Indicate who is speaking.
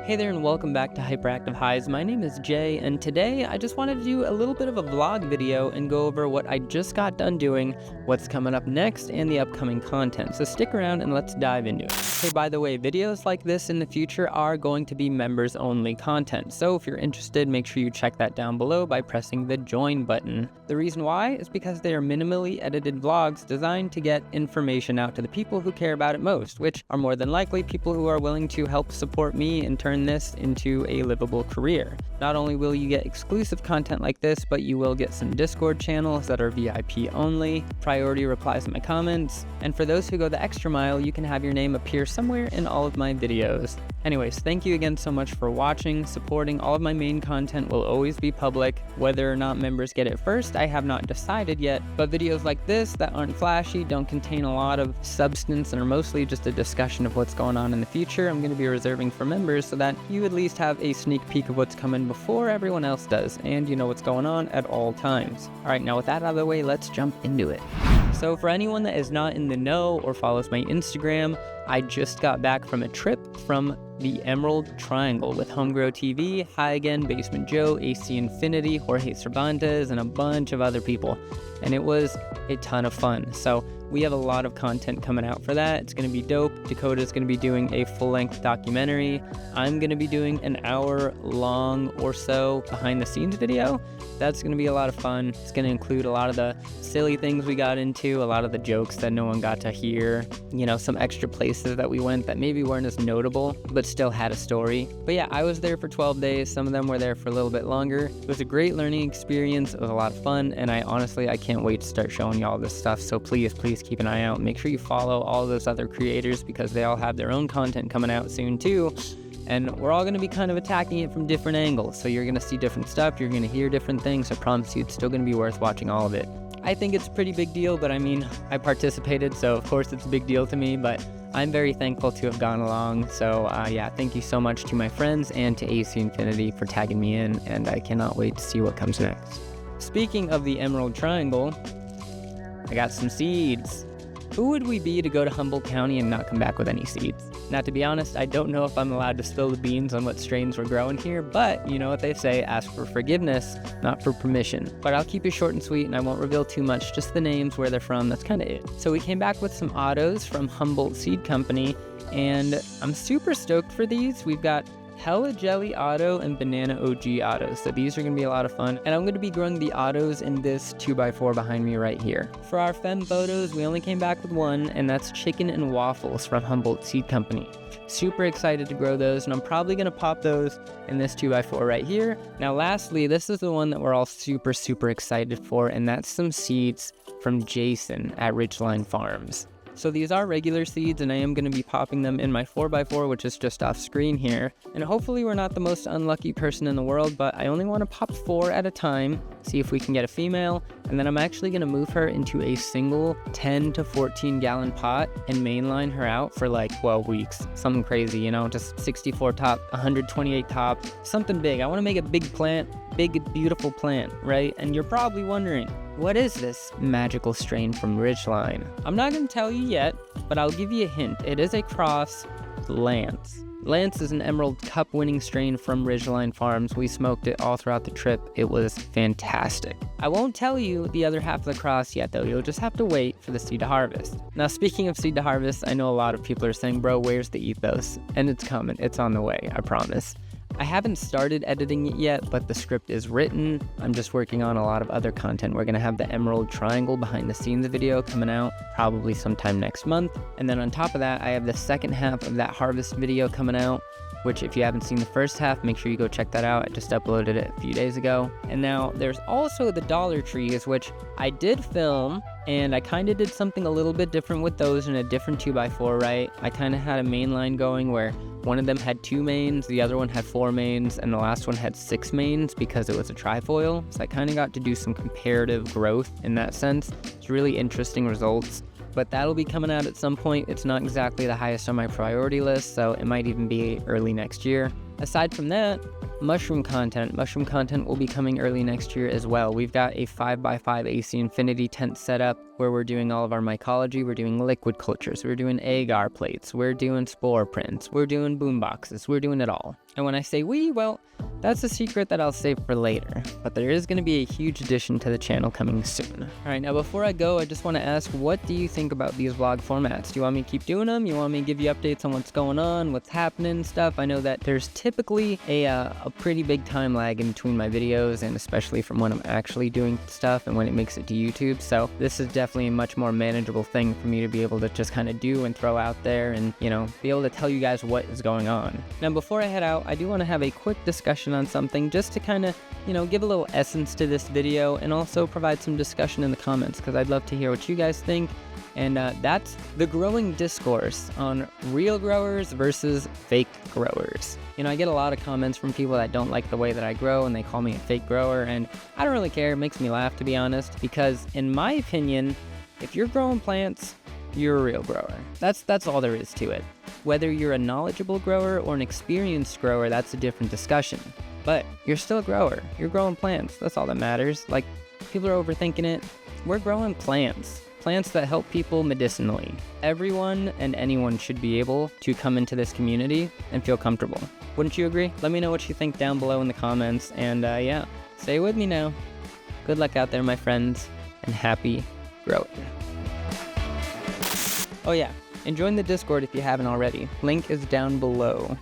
Speaker 1: Hey there and welcome back to Hyperactive Highs. My name is Jay, and today I just wanted to do a little bit of a vlog video and go over what I just got done doing, what's coming up next, and the upcoming content. So stick around and let's dive into it. Hey, by the way, videos like this in the future are going to be members only content. So if you're interested, make sure you check that down below by pressing the join button. The reason why is because they are minimally edited vlogs designed to get information out to the people who care about it most, which are more than likely people who are willing to help support me and turn this into a livable career. Not only will you get exclusive content like this, but you will get some Discord channels that are VIP only, priority replies to my comments, and for those who go the extra mile, you can have your name appear somewhere in all of my videos. Anyways, thank you again so much for watching, supporting. All of my main content will always be public. Whether or not members get it first, I have not decided yet, but videos like this that aren't flashy, don't contain a lot of substance, and are mostly just a discussion of what's going on in the future, I'm going to be reserving for members so that you at least have a sneak peek of what's coming before everyone else does, and you know what's going on at all times. Alright, now with that out of the way, let's jump into it. So for anyone that is not in the know or follows my Instagram, I just got back from a trip from the Emerald Triangle with Homegrow TV, Hi Again, Basement Joe, AC Infinity, Jorge Cervantes, and a bunch of other people. And it was a ton of fun. So we have a lot of content coming out for that. It's going to be dope. Dakota's going to be doing a full-length documentary. I'm going to be doing an hour-long or so behind-the-scenes video. That's going to be a lot of fun. It's going to include a lot of the silly things we got into, a lot of the jokes that no one got to hear, you know, some extra places that we went that maybe weren't as notable, but still had a story. But yeah, I was there for 12 days. Some of them were there for a little bit longer. It was a great learning experience. It was a lot of fun, and I can't wait to start showing you all this stuff. So please keep an eye out. Make sure you follow all those other creators because they all have their own content coming out soon too. And we're all going to be kind of attacking it from different angles. So you're going to see different stuff. You're going to hear different things. I promise you it's still going to be worth watching all of it. I think it's a pretty big deal, but I mean, I participated, so of course it's a big deal to me, but I'm very thankful to have gone along. So yeah, thank you so much to my friends and to AC Infinity for tagging me in, and I cannot wait to see what comes next. Speaking of the Emerald Triangle, I got some seeds. Who would we be to go to Humboldt County and not come back with any seeds? Now, to be honest, I don't know if I'm allowed to spill the beans on what strains we're growing here, but you know what they say, ask for forgiveness, not for permission. But I'll keep it short and sweet, and I won't reveal too much, just the names, where they're from, that's kind of it. So we came back with some autos from Humboldt Seed Company, and I'm super stoked for these. We've got Hella Jelly Auto and Banana OG Autos. So these are going to be a lot of fun. And I'm going to be growing the autos in this 2x4 behind me right here. For our fem photos, we only came back with one, and that's Chicken and Waffles from Humboldt Seed Company. Super excited to grow those, and I'm probably going to pop those in this 2x4 right here. Now lastly, this is the one that we're all super excited for, and that's some seeds from Jason at Ridgeline Farms. So these are regular seeds, and I am going to be popping them in my 4x4, which is just off screen here. And hopefully we're not the most unlucky person in the world, but I only want to pop 4 at a time, see if we can get a female, and then I'm actually going to move her into a single 10 to 14 gallon pot and mainline her out for like 12 weeks. Something crazy, you know, just 64 top, 128 top, something big. I want to make a big plant, big, beautiful plant, right? And you're probably wondering, what is this magical strain from Ridgeline? I'm not going to tell you yet, but I'll give you a hint. It is a cross with Lance. Lance is an Emerald Cup winning strain from Ridgeline Farms. We smoked it all throughout the trip. It was fantastic. I won't tell you the other half of the cross yet though. You'll just have to wait for the seed to harvest. Now speaking of seed to harvest, I know a lot of people are saying, bro, where's the ethos? And it's coming. It's on the way, I promise. I haven't started editing it yet, but the script is written. I'm just working on a lot of other content. We're going to have the Emerald Triangle behind the scenes video coming out probably sometime next month. And then on top of that, I have the second half of that harvest video coming out, which if you haven't seen the first half, make sure you go check that out. I just uploaded it a few days ago. And now there's also the Dollar Trees, which I did film, and I kind of did something a little bit different with those in a different 2x4, right? I kind of had a main line going where one of them had 2 mains, the other one had 4 mains, and the last one had 6 mains because it was a trifoil. So I kind of got to do some comparative growth in that sense. It's really interesting results. But that'll be coming out at some point. It's not exactly the highest on my priority list, so it might even be early next year. Aside from that, mushroom content. Mushroom content will be coming early next year as well. We've got a 5x5 AC infinity tent set up where we're doing all of our mycology. We're doing liquid cultures. We're doing agar plates. We're doing spore prints. We're doing boom boxes. We're doing it all. And when I say we, well, that's a secret that I'll save for later. But there is going to be a huge addition to the channel coming soon. All right, now before I go, I just want to ask, what do you think about these vlog formats? Do you want me to keep doing them? You want me to give you updates on what's going on, what's happening and stuff? I know that there's typically a pretty big time lag in between my videos, and especially from when I'm actually doing stuff and when it makes it to YouTube. So this is definitely a much more manageable thing for me to be able to just kind of do and throw out there and, you know, be able to tell you guys what is going on. Now, before I head out, I do want to have a quick discussion on something just to kind of, you know, give a little essence to this video and also provide some discussion in the comments, because I'd love to hear what you guys think. And that's the growing discourse on real growers versus fake growers. You know, I get a lot of comments from people that don't like the way that I grow and they call me a fake grower, and I don't really care. It makes me laugh, to be honest, because in my opinion, if you're growing plants, you're a real grower. That's all there is to it. Whether you're a knowledgeable grower or an experienced grower, that's a different discussion. But you're still a grower. You're growing plants. That's all that matters. Like, people are overthinking it. We're growing plants. Plants that help people medicinally. Everyone and anyone should be able to come into this community and feel comfortable. Wouldn't you agree? Let me know what you think down below in the comments. And yeah, stay with me now. Good luck out there, my friends, and happy growing. Oh yeah, and join the Discord if you haven't already. Link is down below.